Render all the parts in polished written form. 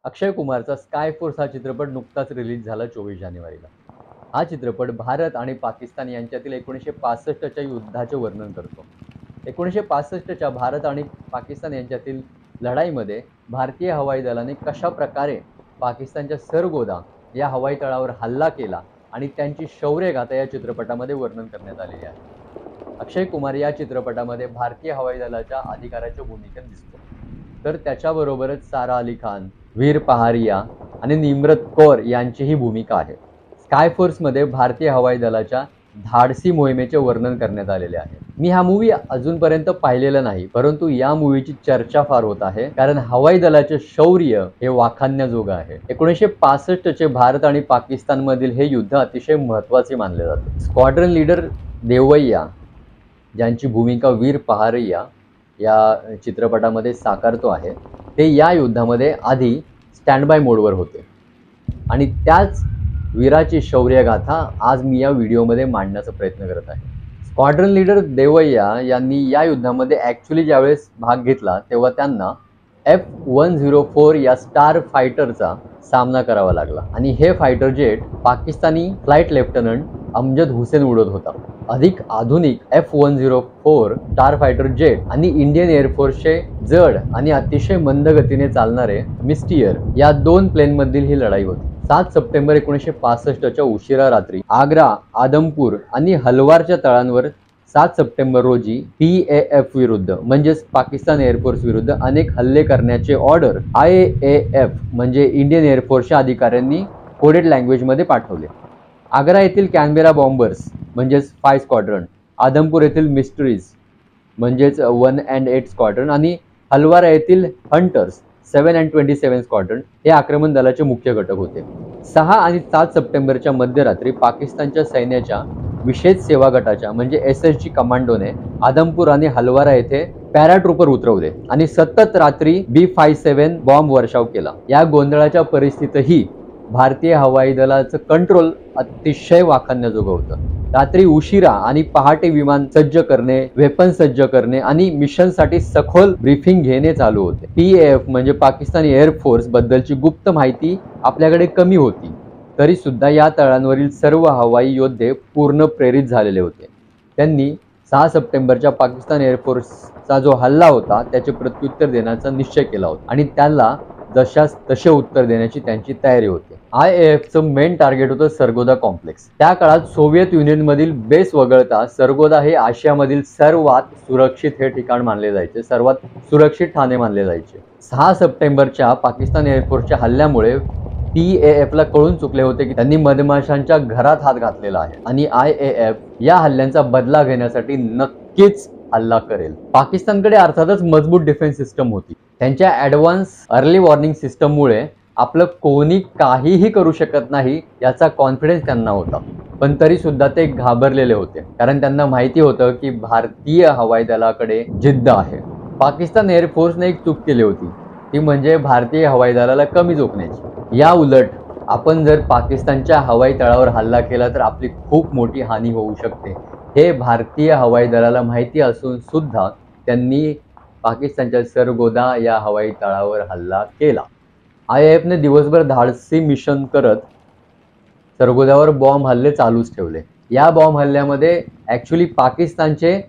अक्षय कुमारचा sky force हा चित्रपट नुकताच रिलीज झाला 24 जानेवारीला। हा चित्रपट भारत आणि पाकिस्तान यांच्यातील 1965च्या युद्धाचे वर्णन करतो। 1965च्या भारत आणि पाकिस्तान यांच्यातील लढाईमध्ये भारतीय हवाई दलाने कशा प्रकारे पाकिस्तानच्या सरगोदा या हवाई तळावर हल्ला केला आणि त्यांची शौर्यगाथा या चित्रपटामध्ये वर्णन करण्यात आलेली आहे। अक्षय कुमार या चित्रपटामध्ये भारतीय हवाई दलाच्या अधिकाऱ्याच्या भूमिकेत दिसतो, तर त्याच्याबरोबरच सारा अली खान, वीर पहारिया आणि निम्रत कौर यांचीही भूमिका आहे। स्काय फोर्समध्ये भारतीय हवाई दलाच्या धाडसी मोहिमेचे वर्णन करण्यात आलेले आहे। मी हा मूवी अजूनपर्यंत पाहिलेला नाही, परंतु या मूवीची चर्चा फार होत आहे, कारण हवाई दलाचे शौर्य हे वाखाणण्याजोगं आहे। 1965चे भारत आणि पाकिस्तानमधील हे युद्ध अतिशय महत्त्वाचे मानले जाते। स्क्वॉड्रन लीडर देवैया ज्यांची भूमिका वीर पहारिया या चित्रपटामध्ये साकारतो आहे, ते या युद्धामध्ये आधी स्टँड बाय मोडवर होते आणि त्याच वीराची शौर्यगाथा आज मी या व्हिडिओमध्ये मांडण्याचा प्रयत्न करत आहे। स्क्वॉड्रन लीडर देवैया यांनी या युद्धामध्ये ॲक्च्युली ज्यावेळेस भाग घेतला तेव्हा त्यांना F-104 या स्टार फायटरचा सामना करावा लागला आणि हे fighter jet Pakistani flight lieutenant Amjad Hussain उडवत होता। अधिक आधुनिक F-104 स्टार फायटर जेट आणि इंडियन एअरफोर्सचे जड आणि अतिशय मंद गतीने चालणारे मिस्टियर या दोन प्लेनमधील ही लढाई होती। 7 सप्टेंबर 1965च्या उशिरा रात्री आग्रा, आदमपूर आणि हलवारच्या तळांवर 7 सप्टेंबर रोजी PAF विरुद्ध म्हणजेच पाकिस्तान एअरफोर्स विरुद्ध अनेक हल्ले करण्याचे ऑर्डर IAF म्हणजे इंडियन एअरफोर्सच्या अधिकाऱ्यांनी कोडेड लँग्वेजमध्ये पाठवले। आग्रा येथील कॅनबेरा बॉम्बर्स म्हणजेच 5 स्क्वॉड्रन, आदमपूर येथील मिस्ट्रीज म्हणजेच 1 and 8 स्क्वॉड्रन आणि हलवारा येथील हंटर्स 7 and 27 स्क्वॉड्रन हे आक्रमण दलाचे मुख्य घटक होते। 6 आणि 7 सप्टेंबरच्या मध्यरात्री पाकिस्तानच्या सैन्याच्या विशेष सेवा गटाच्या म्हणजे SSG कमांडोने आदमपूर आणि हलवारा येथे पॅराट्रूपर उतरवले आणि सतत रात्री B-57 बॉम्ब वर्षाव केला। या गोंधळाच्या परिस्थितीतही भारतीय हवाई दलाचं कंट्रोल अतिशय वाखाणण्याजोगं होतं। रात्री उशिरा आणि पहाटे विमान सज्ज करणे, वेपन सज्ज करणे आणि मिशनसाठी सखोल ब्रीफिंग घेणे चालू होते। PAF म्हणजे पाकिस्तानी एअरफोर्स बद्दलची गुप्त माहिती आपल्याकडे कमी होती, तरी सुद्धा या तळांवरील सर्व हवाई योद्धे पूर्ण प्रेरित झालेले होते। त्यांनी 6 सप्टेंबरच्या पाकिस्तान एअरफोर्सचा जो हल्ला होता त्याचे प्रत्युत्तर देण्याचा निश्चय केला होता आणि त्याला जशास तसे उत्तर देण्याची त्यांची तयारी होती। IAFचं मेन टार्गेट होतं सरगोदा कॉम्प्लेक्स। त्या काळात सोव्हिएत युनियनमधील बेस वगळता सरगोदा हे आशियामधील सर्वात सुरक्षित हे ठिकाण मानले जायचे, सर्वात सुरक्षित ठाणे मानले जायचे। 6 सप्टेंबरच्या पाकिस्तान एअरफोर्सच्या हल्ल्यामुळे PAFला कळून चुकले होते की त्यांनी मधमाशांच्या घरात हात घातलेला आहे आणि IAF या हल्ल्यांचा बदला घेण्यासाठी नक्कीच हल्ला करेल। पाकिस्तानकडे अर्थातच मजबूत डिफेन्स सिस्टम होती। त्यांच्या ॲडव्हान्स अर्ली वॉर्निंग सिस्टममुळे आपलं कोणी काहीही करू शकत नाही याचा कॉन्फिडन्स त्यांना होता, पण तरी सुद्धा ते घाबरलेले होते, कारण त्यांना माहिती होतं की भारतीय हवाई दलाकडे जिद्द आहे। पाकिस्तान एअरफोर्सने एक चूक केली होती, ती म्हणजे भारतीय हवाई दलाला कमी झोकण्याची। या उलट आपण जर पाकिस्तानच्या हवाई तळावर हल्ला केला तर आपली खूप मोठी हानी होऊ शकते, हे भारतीय हवाई दलाला माहिती असून सुद्धा त्यांनी पाकिस्तानच्या सरगोदा या हवाई तळावर हल्ला केला। IAFने दिवसभर धाडसी मिशन करत सरगोद्यावर बॉम्ब हल्ले चालूच ठेवले। या बॉम्ब हल्ल्यामध्ये ॲक्च्युली पाकिस्तानचे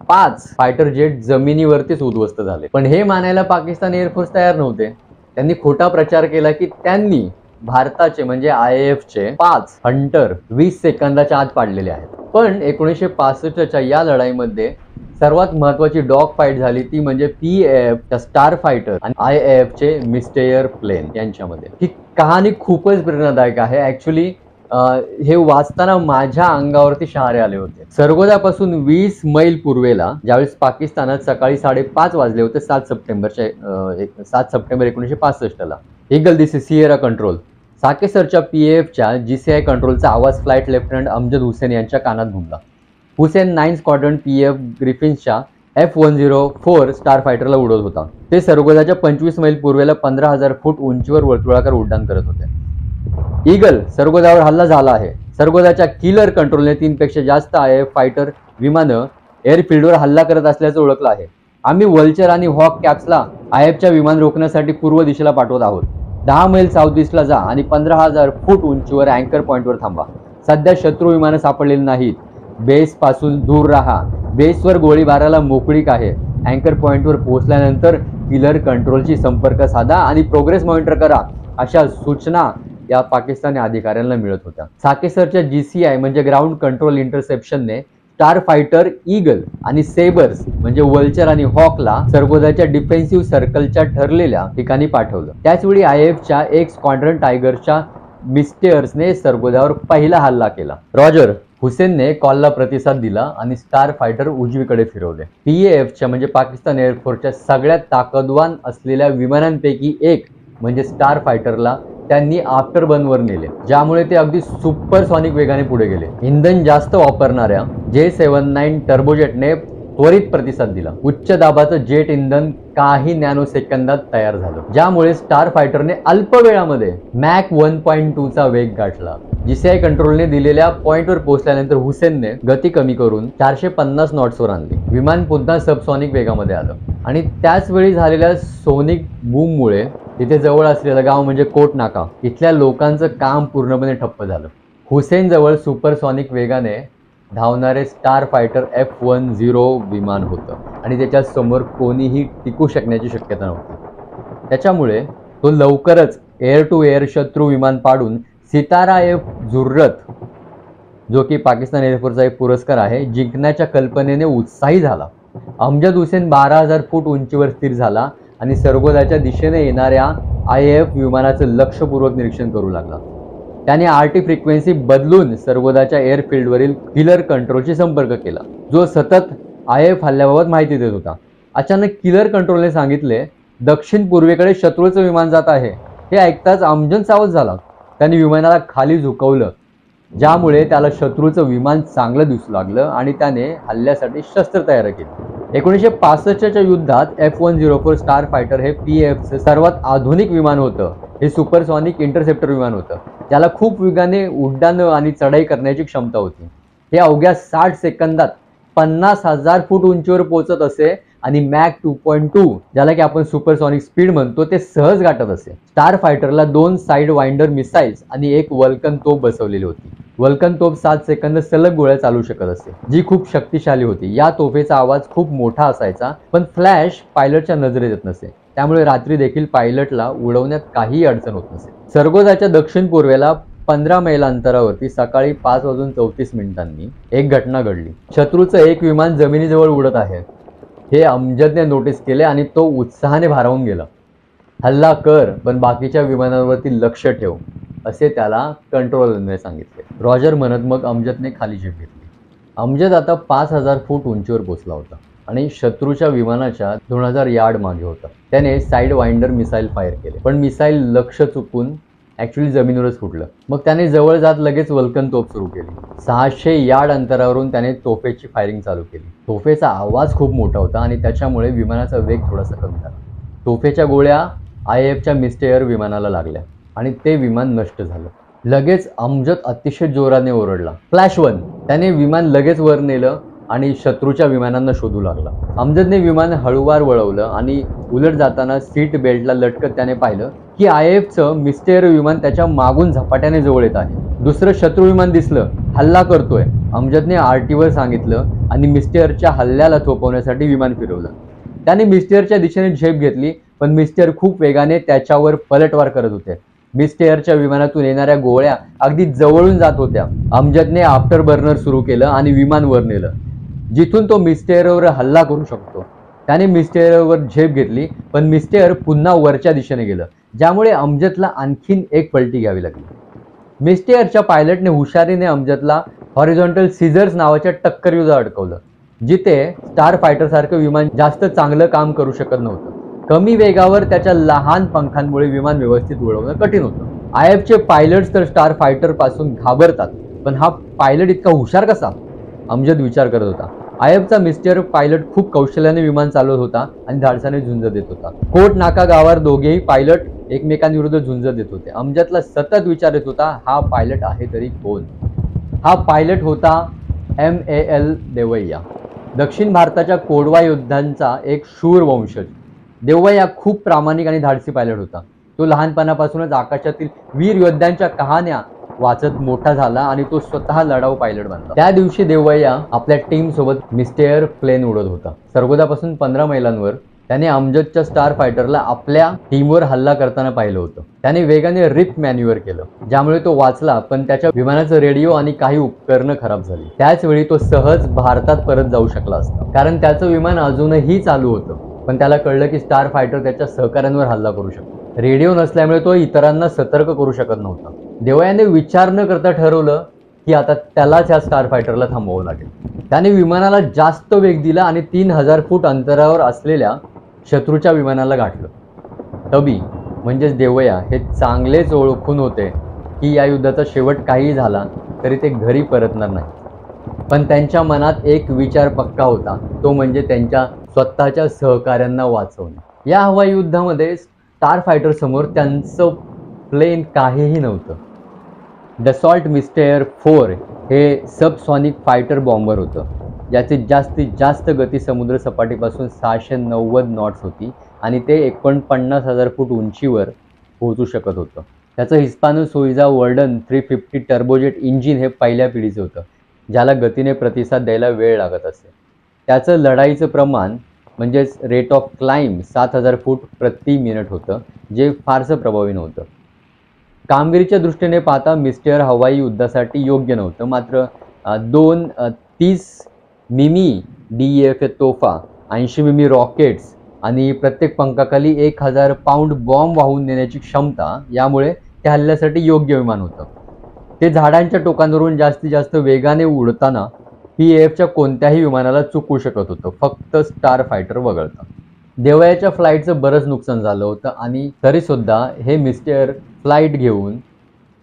5 फायटर जेट जमिनीवरतीच उद्ध्वस्त झाले, पण हे मानायला पाकिस्तान एअरफोर्स तयार नव्हते। त्यांनी खोटा प्रचार केला की त्यांनी भारताचे म्हणजे IAFचे 5 हंटर 20 सेकंदाच्या आत पाडलेले आहेत। पण 1965च्या या लढाईमध्ये सर्वात महत्त्वाची डॉग फाईट झाली ती म्हणजे PAFच्या स्टार फायटर आणि IAFचे मिस्टियर प्लेन यांच्यामध्ये। ही कहाणी खूपच प्रेरणादायक आहे। ॲक्च्युली हे वाचताना माझ्या अंगावरती शहारे आले होते। सरगोद्यापासून 20 मैल पूर्वेला ज्यावेळेस पाकिस्तानात सकाळी 5:30 वाजले होते 7 सप्टेंबर 1965ला ईगल दिस सिएरा कंट्रोल साकेसरच्या PAFच्या GCI कंट्रोलचा आवाज फ्लाईट लेफ्टनंट अमजद हुसेन यांच्या कानात घुमला। हुसेन 9 स्क्वॉड्रन PAF ग्रिफिन्सच्या F-104 स्टार फायटरला उडवत होता। ते सरगोद्याच्या 25 मैल पूर्वेला 15,000 फूट उंचीवर वर्तुळाकार उड्डाण करत होते। ईगल, सरगोद्यावर हल्ला झाला आहे। सरगोद्याच्या किलर कंट्रोलने 3 पेक्षा जास्त IAF फायटर विमानं एअरफील्डवर हल्ला करत असल्याचं ओळखलं आहे। आम्ही वल्चर आणि हॉक कॅप्सला IAFच्या विमान रोखण्यासाठी पूर्व दिशेला पाठवत आहोत। 10 मैल साऊथ ईस्टला जा आणि 15,000 फूट उंचीवर अँकर पॉइंटवर थांबा. सध्या शत्रू विमानं सापडलेली नाहीत. बेस पासून दूर राहा. बेसवर गोळीबाराला मोकळीक आहे. अँकर पॉइंटवर पोहोचल्यानंतर किलर कंट्रोलशी संपर्क साधा आणि प्रोग्रेस मॉनिटर करा, अशा सूचना या पाकिस्तानी अधिकाऱ्यांना मिळत होत्या. साकेसरच्या GCI म्हणजे ग्राउंड कंट्रोल इंटरसेप्शनने स्टार फायटर, ईगल आणि सेबर्स म्हणजे वल्चर आणि हॉकला सरगोदाच्या डिफेन्सिव्ह सर्कलच्या ठरलेल्या ठिकाणी पाठवलं. त्याचवेळी IAFच्या एक स्क्वॉड्रन टायगरच्या मिस्टेअर्सने सरगोद्यावर पहिला हल्ला केला. रॉजर हुसेनने कॉलला प्रतिसाद दिला आणि स्टार फायटर उजवीकडे फिरवले. PAFच्या म्हणजे पाकिस्तान एअरफोर्सच्या सगळ्यात ताकदवान असलेल्या विमानांपैकी एक म्हणजे स्टार फायटरला त्यांनी आफ्टरबर्नवर नेले, ज्यामुळे ते अगदी सुपरसॉनिक वेगाने पुढे गेले. इंधन जास्त वापरणाऱ्या J79 टर्बोजेटने त्वरित प्रतिसाद दिला. उच्च दाबाचं जेट इंधन काही नॅनो सेकंदात तयार झालं, ज्यामुळे स्टार फायटरने अल्प वेळामध्ये मॅक 1.2चा वेग गाठला. GCI कंट्रोलने दिलेल्या पॉइंटवर पोहोचल्यानंतर हुसेनने गती कमी करून 450 नॉट्सवर आणली. विमान पुन्हा सबसॉनिक वेगामध्ये आलं आणि त्याच वेळी झालेल्या सोनिक बूममुळे तिथे जवळ असलेलं गाव म्हणजे कोट नाका इथल्या लोकांचं काम पूर्णपणे ठप्प झालं. हुसेन जवळ सुपरसॉनिक वेगाने धावणारे स्टार फायटर F-10 विमान होतं आणि त्याच्या समोर कोणीही टिकू शकण्याची शक्यता नव्हती. त्याच्यामुळे तो लवकरच एअर टू एअर शत्रू विमान पाडून सितारा जुर्रत, जो की पाकिस्तान एअरफोर्सचा एक पुरस्कार आहे, जिंकण्याच्या कल्पनेने उत्साही झाला. अमजद हुसेन 12,000 फूट उंचीवर स्थिर झाला आणि सरगोदाच्या दिशेने येणाऱ्या IAF विमानाचं लक्षपूर्वक निरीक्षण करू लागला. त्याने RT फ्रिक्वेन्सी बदलून सरगोदाच्या एअरफील्डवरील किलर कंट्रोलशी संपर्क केला, जो सतत IAF हल्ल्याबाबत माहिती देत होता. अचानक किलर कंट्रोलने सांगितले, दक्षिण पूर्वेकडे शत्रूचं विमान जात आहे. हे ऐकताच अमजद सावध झाला. त्याने विमानाला खाली झुकवलं, ज्यामुळे त्याला शत्रूचं विमान चांगलं दिसू लागलं आणि त्याने हल्ल्यासाठी शस्त्र तयार केली. 1965च्या युद्धात F-104 स्टार फायटर हे PAFचं सर्वात आधुनिक विमान होतं. हे सुपरसॉनिक इंटरसेप्टर विमान होतं, ज्याला खूप वेगाने उड्डाण आणि चढाई करण्याची क्षमता होती. हे अवघ्या 60 सेकंदात 50,000 फूट उंचीवर पोहोचत असे आणि मॅक 2.2, ज्याला की आपण सुपरसॉनिक स्पीड म्हणतो, ते सहज गाठत असे. स्टार फायटरला 2 साइड वाइंडर मिसाईल्स आणि एक वल्कन तोफ बसवलेली होती. वल्कन तोफ 7 सेकंद सलग गोळ्या चालू शकत असे, जी खूप शक्तिशाली होती. या तोफेचा आवाज खूप मोठा असायचा, पण फ्लॅश पायलटच्या नजरेत येत नसे, त्यामुळे रात्री देखील पायलटला उडवण्यात काहीही अडचण होत नसे. सरगोदाच्या दक्षिण पूर्वेला 15 मैल अंतरावरती सकाळी 5:34 एक घटना घडली. शत्रूचं एक विमान जमिनीजवळ उडत आहे हे अमजदने नोटीस केले आणि तो उत्साहाने भारावून गेला. हल्ला कर, पण बाकीच्या विमानांवरती लक्ष ठेव, असे त्याला कंट्रोलरने सांगितले. रॉजर म्हणत मग अमजदने खाली झेप घेतली. अमजद आता 5,000 फूट उंचीवर पोहोचला होता आणि शत्रूच्या विमानाच्या 2,000 यार्ड मागे होता. त्याने साइड वाइंडर मिसाईल फायर केले, पण मिसाईल लक्ष चुकून ॲक्च्युली जमिनीवरच फुटलं. मग त्याने जवळ जात लगेच वल्कन तोफ सुरू केली. 600 यार्ड अंतरावरून त्याने तोफेची फायरिंग चालू केली. तोफेचा आवाज खूप मोठा होता आणि त्याच्यामुळे विमानाचा वेग थोडासा कमी झाला. तोफेच्या गोळ्या IAFच्या मिस्टेअर विमानाला लागल्या आणि ते विमान नष्ट झालं. लगेच अमजद अतिशय जोराने ओरडला, फ्लॅश 1. त्याने विमान लगेच वर नेलं आणि शत्रूच्या विमानांना शोधू लागला. अमजदने विमान हळूवार वळवलं आणि उलट जाताना सीट बेल्टला लटकत त्याने पाहिलं की IAFचं मिस्टेअर विमान त्याच्या मागून झपाट्याने जवळ येत आहे. दुसरं शत्रू विमान दिसलं, हल्ला करतोय. अमजदने RTवर सांगितलं आणि मिस्टेअरच्या हल्ल्याला थोपवण्यासाठी विमान फिरवलं. त्याने मिस्टेअरच्या दिशेने झेप घेतली, पण मिस्टेअर खूप वेगाने त्याच्यावर पलटवार करत होते. मिस्टेअरच्या विमानातून येणाऱ्या गोळ्या अगदी जवळून जात होत्या. अमजदने आफ्टर बर्नर सुरू केलं आणि विमान वर नेलं, जिथून तो मिस्टेअरवर हल्ला करू शकतो. त्याने मिस्टेअरवर झेप घेतली, पण मिस्टेअर पुन्हा वरच्या दिशेने गेलं, ज्यामुळे अमजदला आणखीन एक पलटी घ्यावी लागली. मिस्टेअरच्या पायलटने हुशारीने अमजदला हॉरिझॉन्टल सीझर्स नावाच्या टक्करयुद्धात अडकवलं, जिथे स्टार फायटरसारखं विमान जास्त चांगलं काम करू शकत नव्हतं. कमी वेगावर त्याच्या लहान पंखांमुळे विमान व्यवस्थित उडवणं कठीण होतं. IAFचे पायलट्स तर स्टार फायटर पासून घाबरतात, पण हा पायलट इतका हुशार कसा, अमजद विचार करत होता. IAFचा मिस्टेअर पायलट खूप कौशल्याने विमान चालवत होता आणि धाडसाने झुंज देत होता. कोट नाका गावावर दोघेही पायलट एकमेकांविरुद्ध झुंज देत होते. अमजदला सतत विचार येत होता, हा पायलट आहे तरी कोण? हा पायलट होता MAL देवैया, दक्षिण भारताच्या कोडवा युद्धांचा एक शूर वंशज. देवैया खूप प्रामाणिक आणि धाडसी पायलट होता. तो लहानपणापासूनच आकाशातील वीर योद्ध्यांच्या कहाण्या वाचत मोठा झाला आणि तो स्वतः लढाऊ पायलट बनला। त्या दिवशी देवय्या आपल्या टीम सोबत मिस्टेअर प्लेन उडत होता। सरगोदापासून 15 मैलांवर त्याने अमजदच्या स्टार फायटरला आपल्या टीमवर हल्ला करताना पाहिलं होतं। त्याने वेगाने रिप मॅन्युअर केलं, ज्यामुळे तो वाचला, पण त्याच्या विमानाचं रेडिओ आणि काही उपकरणं खराब झाली। त्याच वेळी तो सहज भारतात परत जाऊ शकला असता, कारण त्याचं विमान अजूनही चालू होतं। पण त्याला कळलं की स्टार फायटर त्याच्या सहकाऱ्यांवर हल्ला करू शकतो। रेडिओ नसल्यामुळे तो इतरांना सतर्क करू शकत नव्हता। देवयाने विचार न करता ठरवलं की आता त्यालाच या स्टार फायटरला थांबवावं लागेल। त्याने विमानाला जास्त वेग दिला आणि 3000 फूट अंतरावर असलेल्या शत्रूच्या विमानाला गाठलं। तबी म्हणजेच देवया हे चांगलेच ओळखून होते की या युद्धाचा शेवट काही झाला तरी ते घरी परतणार नाही। पण त्यांच्या मनात एक विचार पक्का होता, तो म्हणजे त्यांच्या स्वतःच्या सहकाऱ्यांना वाचवणे। या हवाई युद्धामध्ये स्टार फायटर समोर त्यांचं प्लेन काहीही नव्हतं। डसॉल्ट मिस्टेअर 4 हे सबसॉनिक फायटर बॉम्बर होतं, ज्याची जास्तीत जास्त गती समुद्र सपाटीपासून 690 नॉट्स होती आणि ते 49,000 फूट उंचीवर पोहोचू शकत होतं। त्याचं हिस्पानो सोइझा वर्डन 350 टर्बोजेट इंजिन हे पहिल्या पिढीचं होतं, ज्याला गतीने प्रतिसाद द्यायला वेळ लागत असे। त्याचं लढाईचं प्रमाण म्हणजेच रेट ऑफ क्लाइंब 7000 फूट प्रति मिनिट होतं, जे फारसं प्रभावी नव्हतं। कामगिरीच्या दृष्टीने पाहता मिस्टेअर हवाई युद्धासाठी योग्य नव्हतं, मात्र 2 30 मिमी DEF तोफा, 80 मिमी रॉकेट्स आणि प्रत्येक पंखाखाली 1000 पाऊंड बॉम्ब वाहून नेण्याची क्षमता, यामुळे त्या हल्ल्यासाठी योग्य विमान होतं। ते झाडांच्या टोकांवरून जास्तीत जास्त वेगाने उडताना PAFच्या कोणत्याही विमानाला चुकवू शकत होतं, फक्त स्टार फायटर वगळता। देवयाच्या फ्लाईटचं बरंच नुकसान झालं होतं आणि तरीसुद्धा हे मिस्टेअर फ्लाईट घेऊन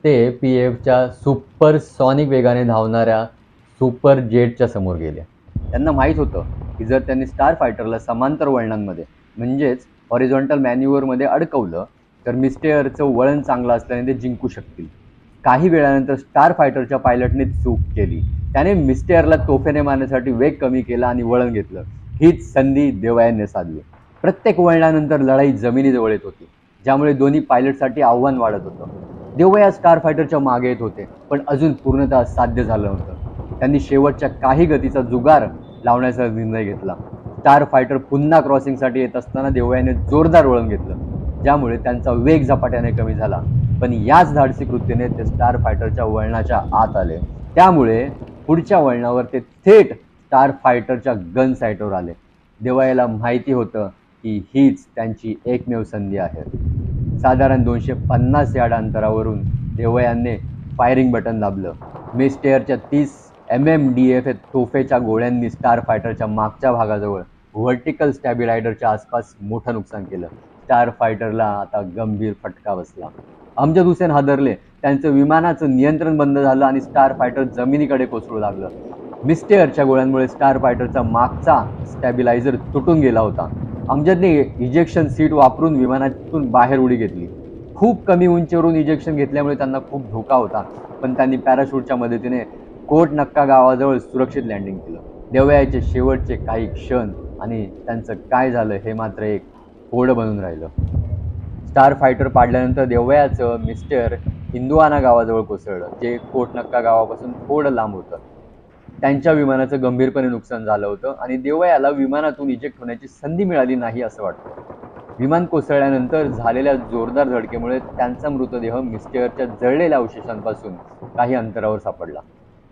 ते PAFच्या सुपरसॉनिक वेगाने धावणाऱ्या सुपर जेटच्या समोर गेले। त्यांना माहीत होतं की जर त्यांनी स्टार फायटरला समांतर वळणांमध्ये म्हणजेच हॉरिझॉन्टल मॅन्युअरमध्ये अडकवलं तर मिस्टेअरचं वळण चांगलं असल्याने ते जिंकू शकतील। काही वेळानंतर स्टार फायटरच्या पायलटने चूक केली। त्याने मिस्टेअरला तोफेने मारण्यासाठी वेग कमी केला आणि वळण घेतलं। हीच संधी देवयाने साधली। प्रत्येक वळणानंतर लढाई जमिनीजवळ येत होती, ज्यामुळे दोन्ही पायलटसाठी आव्हान वाढत होतं। देवया स्टार फायटरच्या मागे येत होते, पण अजून पूर्णतः साध्य झालं नव्हतं। त्यांनी शेवटच्या काही गतीचा जुगार लावण्याचा निर्णय घेतला। स्टार फायटर पुन्हा क्रॉसिंगसाठी येत असताना देवयाने जोरदार वळण घेतलं, ज्यामुळे त्यांचा वेग झपाट्याने कमी झाला। पण याच धाडसी कृतीने ते स्टार फायटरच्या वळणाच्या आत आले, त्यामुळे पुढच्या वळणावर ते थेट स्टार फायटरच्या गन साईटवर आले। देवयाला माहिती होतं की हीच त्यांची एकमेव संधी आहे। साधारण 250 यार्ड अंतरावरून देवयाने फायरिंग बटन दाबलं। मिस्टेअरच्या 30 mm DEF तोफेच्या गोळ्यांनी स्टार फायटरच्या मागच्या भागाजवळ व्हर्टिकल स्टॅबिलायझरच्या आसपास मोठं नुकसान केलं। स्टार फायटरला आता गंभीर फटका बसला। अमजद हुसेन हादरले, त्यांचं विमानाचं नियंत्रण बंद झालं आणि स्टार फायटर जमिनीकडे कोसळू लागलं। मिस्टेअरच्या गोळ्यांमुळे स्टार फायटरचा मागचा स्टॅबिलायझर तुटून गेला होता। अमजदने इजेक्शन सीट वापरून विमानातून बाहेर उडी घेतली। खूप कमी उंचीवरून इजेक्शन घेतल्यामुळे त्यांना खूप धोका होता, पण त्यांनी पॅराशूटच्या मदतीने कोट नक्का गावाजवळ सुरक्षित लँडिंग केलं। देवयाचे शेवटचे काही क्षण आणि त्यांचं काय झालं हे मात्र एक कोड बनून राहिलं। स्टार फायटर पाडल्यानंतर देवयाचं मिस्टेअर हिंदुआना गावाजवळ कोसळलं, जे कोट नक्का गावापासून थोडं लांब होतं। त्यांच्या विमानाचं गंभीरपणे नुकसान झालं होतं आणि देवयाला विमानातून इजेक्ट होण्याची संधी मिळाली नाही असं वाटतं। विमान कोसळल्यानंतर झालेल्या जोरदार धडकेमुळे त्यांचा मृतदेह मिस्टेअरच्या जळलेल्या अवशेषांपासून काही अंतरावर सापडला।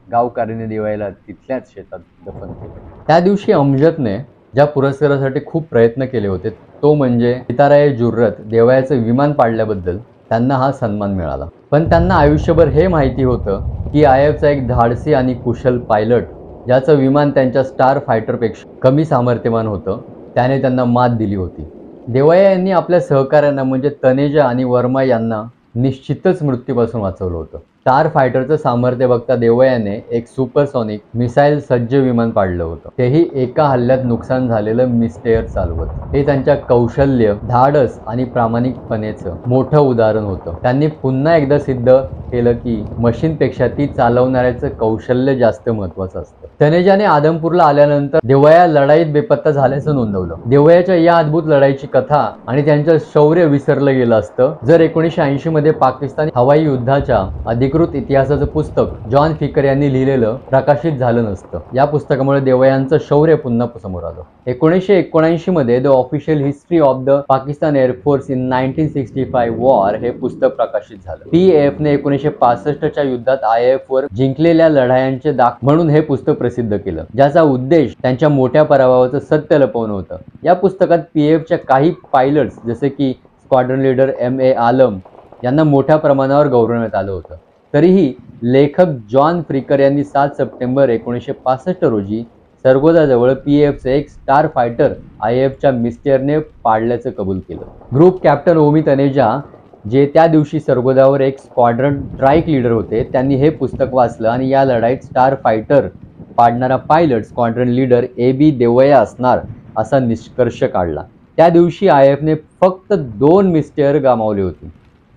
गावकऱ्यांनी देवयाला तिथल्याच शेतात दफन केलं। त्या दिवशी अमजदने ज्या पुरस्कारासाठी खूप प्रयत्न केले होते, तो म्हणजे सितारा जुर्रत देवयाचं विमान पाडल्याबद्दल त्यांना हा सन्मान मिळाला। पण त्यांना आयुष्यभर हे माहिती होतं की IFचा एक धाडसी आणि कुशल पायलट, ज्याचं विमान त्यांच्या स्टार फायटरपेक्षा कमी सामर्थ्यवान होतं, त्याने त्यांना मात दिली होती। देवया यांनी आपल्या सहकाऱ्यांना म्हणजे तनेजा आणि वर्मा यांना निश्चितच मृत्यूपासून वाचवलं होतं। स्टार फायटरचं सामर्थ्य बघता देवयाने एक सुपरसॉनिक मिसाईल सज्ज विमान पाडलं होतं, तेही एका हल्ल्यात नुकसान झालेलं मिस्टेअर चालवत। हे त्यांच्या कौशल्य, धाडस आणि प्रामाणिकपणेचं मोठं उदाहरण होतं। त्यांनी पुन्हा एकदा सिद्ध केलं की मशीनपेक्षा ती चालवणाऱ्याचं कौशल्य जास्त महत्वाचं असतं. तनेजाने आदमपूरला आल्यानंतर देवया लढाईत बेपत्ता झाल्याचं नोंदवलं. देवयाच्या या अद्भुत लढाईची कथा आणि त्यांचं शौर्य विसरलं गेलं असतं जर 1980 मध्ये पाकिस्तानी हवाई युद्धाच्या अधिकृत इतिहासाचं पुस्तक जॉन फिकर यांनी लिहिलेलं प्रकाशित झालं नसतं. या पुस्तकामुळे देवयांचं शौर्य पुन्हा समोर आलं. 1979 मध्ये the official history of the Pakistan air force in 1965 war हे पुस्तक प्रकाशित झालं. पीएफने 1965च्या युद्धात आयएफ वर जिंकलेल्या लढायांचे म्हणून हे पुस्तक प्रसिद्ध केलं, ज्याचा उद्देश त्यांच्या मोठ्या पराभवाचं सत्य लपवणं होतं. या पुस्तकात पीएफच्या काही पायलट्स जसे की स्क्वॉड्रन लीडर M.A. आलम यांना मोठ्या प्रमाणावर गौरवण्यात आलं होतं. तरीही लेखक जॉन फ्रिकर यांनी 7 सप्टेंबर 1965 रोजी सरगोदाजवळ पीएफचे एक स्टार फायटर आयएफच्या मिस्टरने पाडल्याचं कबूल केलं. ग्रुप कॅप्टन ओमी तनेजा जे त्या दिवशी सरगोदावर एक स्क्वॉड्रन स्ट्राईक लीडर होते, त्यांनी हे पुस्तक वाचलं आणि या लढाईत स्टार फायटर पाडणारा pilot squadron leader A.B. Devayya असणार असा निष्कर्ष काढला. त्या दिवशी आयएफने फक्त 2 मिस्टर गमावले होते,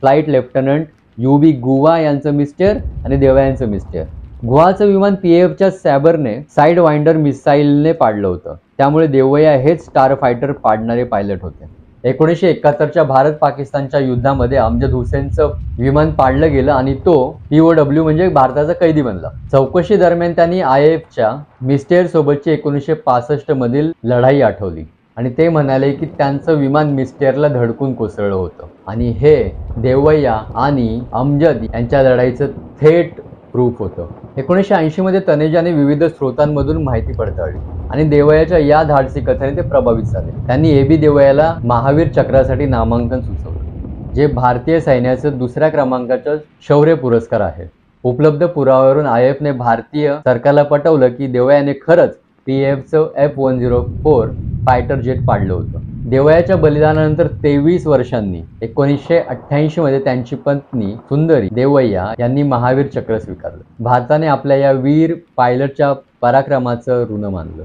फ्लाईट लेफ्टनंट U.B. गुवा यांचं मिस्टर आणि देवयांचं मिस्टर. गुहाचं विमान पीएफच्या सॅबरने साईड वाइंडर मिसाईलने पाडलं होतं, त्यामुळे देवया हेच स्टार फायटर पाडणारे पायलट होते. 1971च्या भारत पाकिस्तानच्या युद्धामध्ये अमजद हुसेनचं विमान पाडलं गेलं आणि तो POW म्हणजे भारताचा कैदी बनला. चौकशी दरम्यान त्यांनी आयएफच्या मिस्टर सोबतची 1965 मधील लढाई आठवली आणि ते म्हणाले की त्यांचं विमान मिस्टरला धडकून कोसळलं होतं आणि हे देवया आणि अमजद यांच्या लढाईचं थेट प्रूफ होतं. 1980 मध्ये तनेजाने विविध स्रोतांमधून माहिती पडताळली आणि देवयाच्या या धाडसी कथेने ते प्रभावित झाले. त्यांनी A.B. देवयाला महावीर चक्रासाठी नामांकन सुचवलं, जे भारतीय सैन्याचं 2ऱ्या क्रमांकाचं शौर्य पुरस्कार आहे. उपलब्ध पुराव्यावरून आयएफने भारतीय सरकारला पटवलं की देवयाने खरंच पीएफचं F-104 फायटर जेट पाडलं होतं. देवयाच्या बलिदानानंतर 23 वर्षांनी 1988 मध्ये त्यांची पत्नी सुंदरी देवया यांनी महावीर चक्र स्वीकारलं. भारताने आपल्या या वीर पायलटच्या पराक्रमाचं ऋण मानलं.